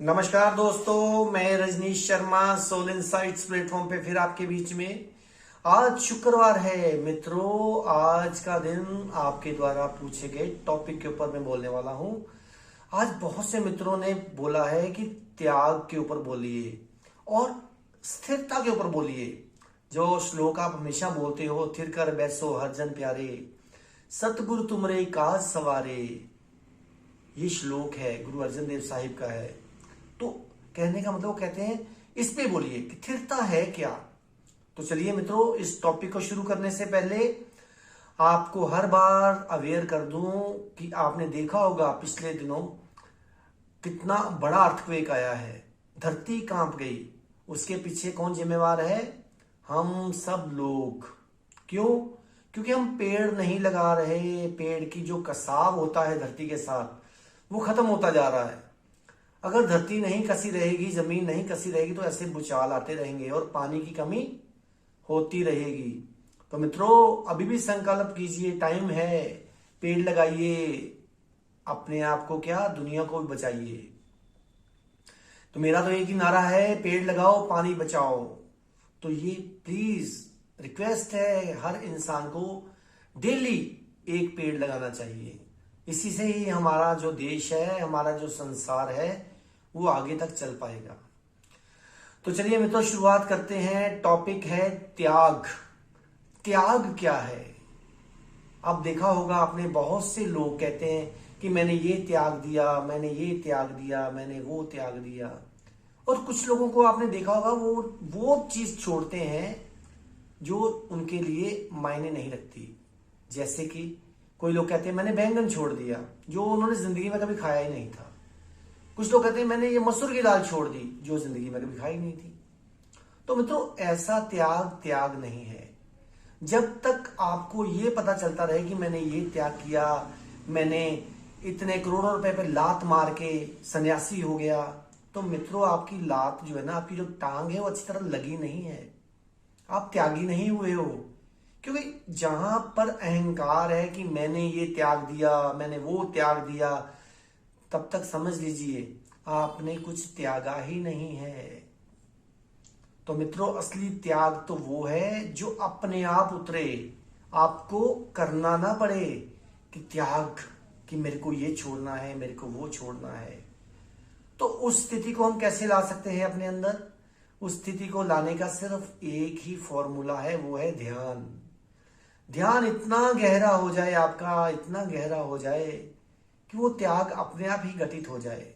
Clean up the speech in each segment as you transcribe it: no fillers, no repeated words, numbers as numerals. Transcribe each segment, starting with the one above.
नमस्कार दोस्तों, मैं Rajneesh Sharma soul insights platform पे फिर आपके बीच में। आज शुक्रवार है मित्रों। आज का दिन आपके द्वारा पूछे गए टॉपिक के ऊपर मैं बोलने वाला हूं। आज बहुत से मित्रों ने बोला है कि त्याग के ऊपर बोलिए और स्थिरता के ऊपर बोलिए। जो श्लोक आप हमेशा बोलते हो, थिर कर बैसो हर जन प्यारे, सतगुरु तुमरे काज सवारे, ये श्लोक है, गुरु अर्जन देव साहिब का है। तो कहने का मतलब वो कहते हैं इस पे बोलिए कि स्थिरता है क्या। तो चलिए मित्रों, इस टॉपिक को शुरू करने से पहले आपको हर बार अवेयर कर दूं कि आपने देखा होगा पिछले दिनों कितना बड़ा अर्थक्वेक आया है, धरती कांप गई। उसके पीछे कौन जिम्मेवार है? हम सब लोग। क्यों? क्योंकि हम पेड़ नहीं लगा रहे। पेड़ की जो कसाव होता है धरती के साथ, वो खत्म होता जा रहा है। अगर धरती नहीं कसी रहेगी, जमीन नहीं कसी रहेगी, तो ऐसे भूचाल आते रहेंगे और पानी की कमी होती रहेगी। तो मित्रों, अभी भी संकल्प कीजिए, टाइम है, पेड़ लगाइए, अपने आप को क्या, दुनिया को भी बचाइए। तो मेरा तो एक ही नारा है, पेड़ लगाओ पानी बचाओ। तो ये प्लीज रिक्वेस्ट है, हर इंसान को डेली एक पेड़ लगाना चाहिए। इसी से ही हमारा जो देश है, हमारा जो संसार है, वो आगे तक चल पाएगा। तो चलिए मित्रों, शुरुआत करते हैं। टॉपिक है त्याग। त्याग क्या है? अब देखा होगा आपने, बहुत से लोग कहते हैं कि मैंने ये त्याग दिया, मैंने ये त्याग दिया, मैंने वो त्याग दिया। और कुछ लोगों को आपने देखा होगा वो चीज छोड़ते हैं जो उनके लिए मायने नहीं रखती। जैसे कि कोई लोग कहते हैं मैंने बैंगन छोड़ दिया, जो उन्होंने जिंदगी में कभी खाया ही नहीं था। कुछ लोग कहते हैं मैंने ये मसूर की दाल छोड़ दी, जो जिंदगी में कभी खाई नहीं थी। तो मित्रों, ऐसा त्याग नहीं है। जब तक आपको ये पता चलता रहे कि मैंने ये त्याग किया, मैंने इतने करोड़ों रुपए पे लात मार के सन्यासी हो गया, तो मित्रों आपकी लात जो है ना, आपकी जो टांग है, वो अच्छी तरह लगी नहीं है। आप त्यागी नहीं हुए हो। क्योंकि जहां पर अहंकार है कि मैंने ये त्याग दिया, मैंने वो त्याग दिया, तब तक समझ लीजिए आपने कुछ त्यागा ही नहीं है। तो मित्रों, असली त्याग तो वो है जो अपने आप उतरे, आपको करना ना पड़े कि त्याग, कि मेरे को ये छोड़ना है, मेरे को वो छोड़ना है। तो उस स्थिति को हम कैसे ला सकते हैं अपने अंदर? उस स्थिति को लाने का सिर्फ एक ही फॉर्मूला है, वो है ध्यान। ध्यान इतना गहरा हो जाए आपका, इतना गहरा हो जाए कि वो त्याग अपने आप ही घटित हो जाए।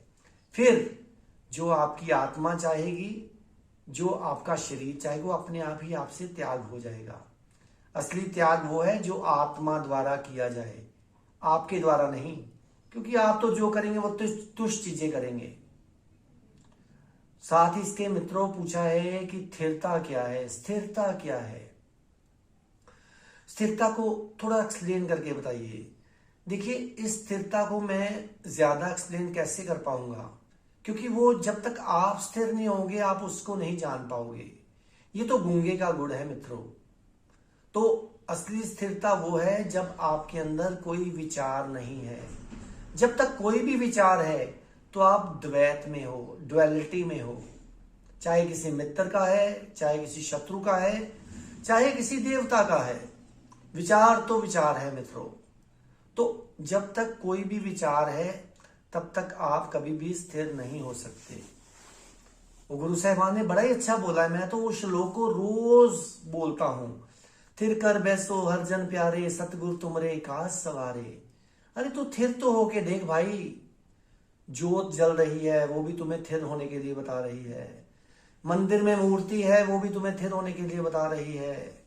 फिर जो आपकी आत्मा चाहेगी, जो आपका शरीर चाहेगा, वो अपने आप ही आपसे त्याग हो जाएगा। असली त्याग वो है जो आत्मा द्वारा किया जाए, आपके द्वारा नहीं। क्योंकि आप तो जो करेंगे वो तुच्छ चीजें करेंगे। साथ ही इसके मित्रों पूछा है कि स्थिरता क्या है, स्थिरता क्या है। स्थिरता को थोड़ा एक्सप्लेन करके बताइए। देखिए, इस स्थिरता को मैं ज्यादा एक्सप्लेन कैसे कर पाऊंगा, क्योंकि वो जब तक आप स्थिर नहीं होंगे आप उसको नहीं जान पाओगे। ये तो गूंगे का गुड़ है मित्रों। तो असली स्थिरता वो है जब आपके अंदर कोई विचार नहीं है। जब तक कोई भी विचार है तो आप द्वैत में हो, ड्युअलिटी में हो। चाहे किसी मित्र का है, चाहे किसी शत्रु का है, चाहे किसी देवता का है, विचार तो विचार है मित्रों। तो जब तक कोई भी विचार है तब तक आप कभी भी स्थिर नहीं हो सकते। वो गुरु साहबान ने बड़ा ही अच्छा बोला है, मैं तो वो श्लोक को रोज बोलता हूं। थिर कर बैसो हर जन प्यारे, सतगुरु तुमरे काज सवारे। अरे तो थिर तो होके देख भाई, जोत जल रही है वो भी तुम्हें थिर होने के लिए बता रही है। मंदिर में मूर्ति है वो भी तुम्हें थिर होने के लिए बता रही है।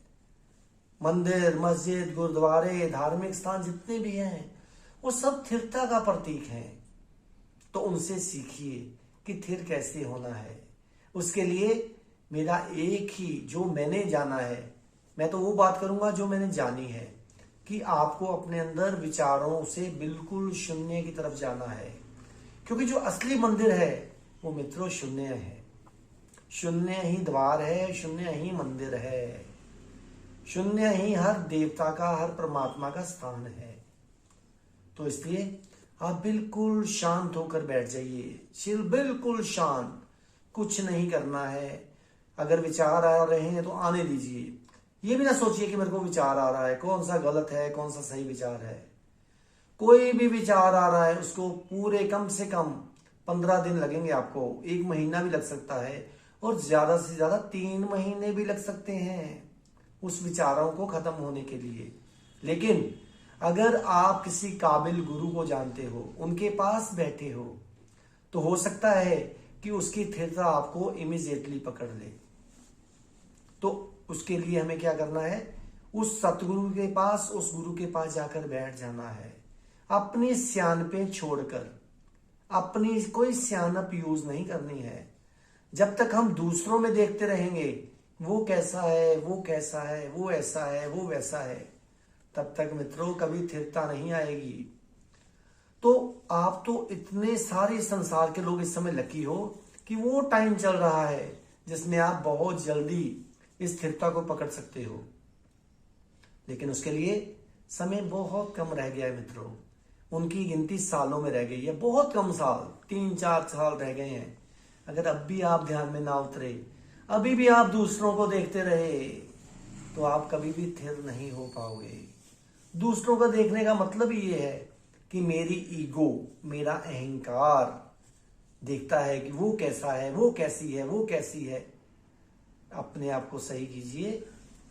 मंदिर, मस्जिद, गुरुद्वारे, धार्मिक स्थान जितने भी हैं, वो सब स्थिरता का प्रतीक हैं। तो उनसे सीखिए कि स्थिर कैसे होना है। उसके लिए मेरा एक ही, जो मैंने जाना है, मैं तो वो बात करूंगा जो मैंने जानी है, कि आपको अपने अंदर विचारों से बिल्कुल शून्य की तरफ जाना है। क्योंकि जो असली मंदिर है वो मित्रों शून्य है। शून्य ही द्वार है, शून्य ही मंदिर है, शून्य ही हर देवता का, हर परमात्मा का स्थान है। तो इसलिए आप बिल्कुल शांत होकर बैठ जाइए, चिल, बिल्कुल शांत, कुछ नहीं करना है। अगर विचार आ रहे हैं तो आने दीजिए। ये भी ना सोचिए कि मेरे को विचार आ रहा है, कौन सा गलत है कौन सा सही विचार है। कोई भी विचार आ रहा है उसको पूरे कम से कम 15 दिन लगेंगे आपको, 1 महीना भी लग सकता है, और ज्यादा से ज्यादा 3 महीने भी लग सकते हैं उस विचारों को खत्म होने के लिए। लेकिन अगर आप किसी काबिल गुरु को जानते हो, उनके पास बैठे हो, तो हो सकता है कि उसकी स्थिरता आपको इमीडिएटली पकड़ ले। तो उसके लिए हमें क्या करना है, उस सतगुरु के पास, उस गुरु के पास जाकर बैठ जाना है, अपनी सियानपे छोड़कर। अपनी कोई सियानप यूज नहीं करनी है। जब तक हम दूसरों में देखते रहेंगे वो कैसा है, वो कैसा है, वो ऐसा है, वो वैसा है, तब तक मित्रों कभी स्थिरता नहीं आएगी। तो आप तो इतने सारे संसार के लोग इस समय लकी हो कि वो टाइम चल रहा है जिसमें आप बहुत जल्दी इस स्थिरता को पकड़ सकते हो। लेकिन उसके लिए समय बहुत कम रह गया है मित्रों। उनकी गिनती सालों में रह गई है, बहुत कम साल, 3-4 साल रह गए हैं। अगर अब भी आप ध्यान में ना उतरे, अभी भी आप दूसरों को देखते रहे, तो आप कभी भी स्थिर नहीं हो पाओगे। दूसरों का देखने का मतलब ही ये है कि मेरी ईगो, मेरा अहंकार देखता है कि वो कैसा है, वो कैसी है, वो कैसी है। अपने आप को सही कीजिए।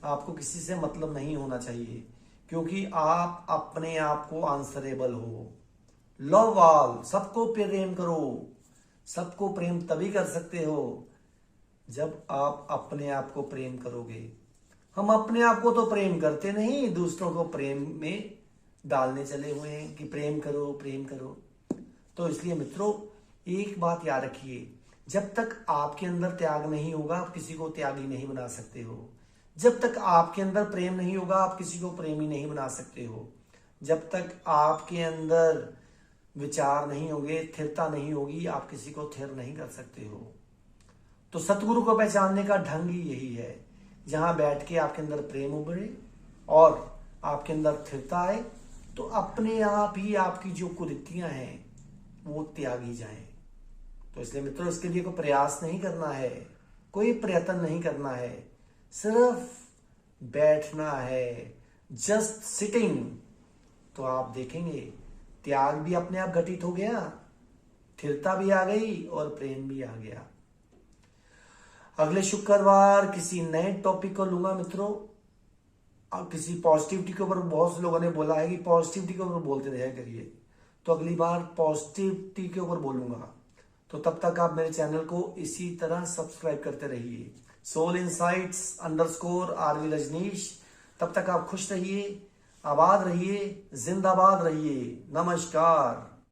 आपको किसी से मतलब नहीं होना चाहिए, क्योंकि आप अपने आप को आंसरेबल हो। लव ऑल, सबको प्रेम करो। सबको प्रेम तभी कर सकते हो जब आप अपने आप को प्रेम करोगे। हम अपने आप को तो प्रेम करते नहीं, दूसरों को प्रेम में डालने चले हुए हैं कि प्रेम करो प्रेम करो। तो इसलिए मित्रों एक बात याद रखिए, जब तक आपके अंदर त्याग नहीं होगा आप किसी को त्यागी नहीं बना सकते हो। जब तक आपके अंदर प्रेम नहीं होगा आप किसी को प्रेमी नहीं बना सकते हो। जब तक आपके अंदर विचार नहीं होंगे, स्थिरता नहीं होगी, आप किसी को स्थिर नहीं कर सकते हो। तो सतगुरु को पहचानने का ढंग ही यही है, जहां बैठ के आपके अंदर प्रेम उभरे और आपके अंदर स्थिरता आए, तो अपने आप ही आपकी जो कुरीतियां हैं वो त्यागी जाएं। तो इसलिए मित्रों इसके लिए कोई प्रयास नहीं करना है, कोई प्रयत्न नहीं करना है, सिर्फ बैठना है, जस्ट सिटिंग। तो आप देखेंगे त्याग भी अपने आप घटित हो गया, स्थिरता भी आ गई और प्रेम भी आ गया। अगले शुक्रवार किसी नए टॉपिक को लूंगा मित्रों। अब किसी पॉजिटिविटी के ऊपर बहुत से लोगों ने बोला है कि पॉजिटिविटी के ऊपर बोलते रहा करिए, तो अगली बार पॉजिटिविटी के ऊपर बोलूंगा। तो तब तक आप मेरे चैनल को इसी तरह सब्सक्राइब करते रहिए, सोल इनसाइट्स _ RV रजनीश। तब तक आप खुश रहिए, आबाद रहिए, जिंदाबाद रहिए। नमस्कार।